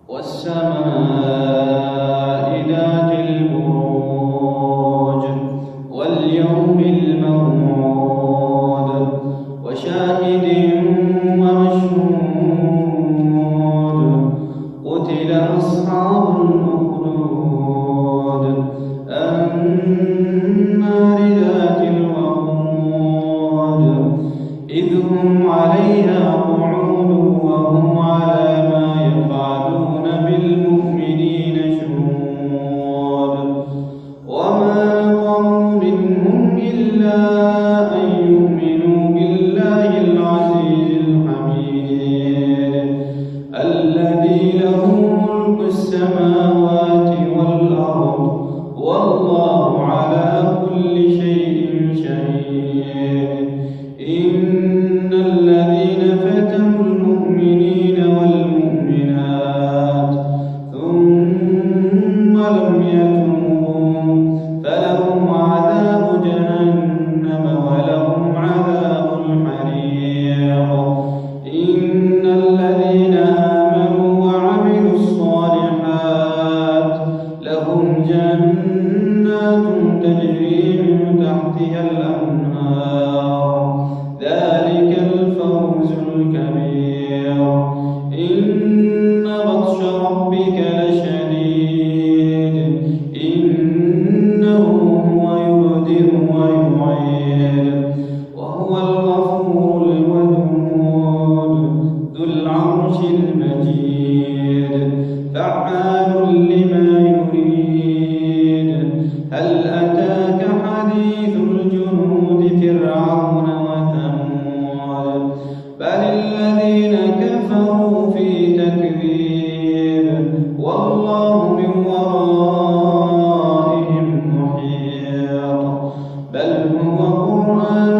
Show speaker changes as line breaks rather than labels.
والسماء ذات البروج واليوم الموعود وشاهد ومشهود قتل أصحاب الأخدود النار ذات الوقود إذ هم عليها قعود وهم على ما يفعلون بالمؤمنين شهود وما نقموا منهم إلا أن يؤمنوا بالله العزيز الحميد الذي له ملك السماوات والأرض والله على كل شيء شهيد إن الذين فتنوا المؤمنين والمؤمنات ثم لم يتوبوا فلهم عذاب جهنم ولهم عذاب الحريق إن الذين آمنوا وعملوا الصالحات لهم جنات تجري من تحتها الأنهار ذلك الفوز الكبير إن بطش ربك لشديد إنه هو يبدئ ويعيد وهو الغفور الودود ذو العرش المجيد فعال لما يريد هل أتاك حديث الجنود فرعون وثمود بل الذين كفروا في تكذيب والله من ورائهم محيط بل هو قرآن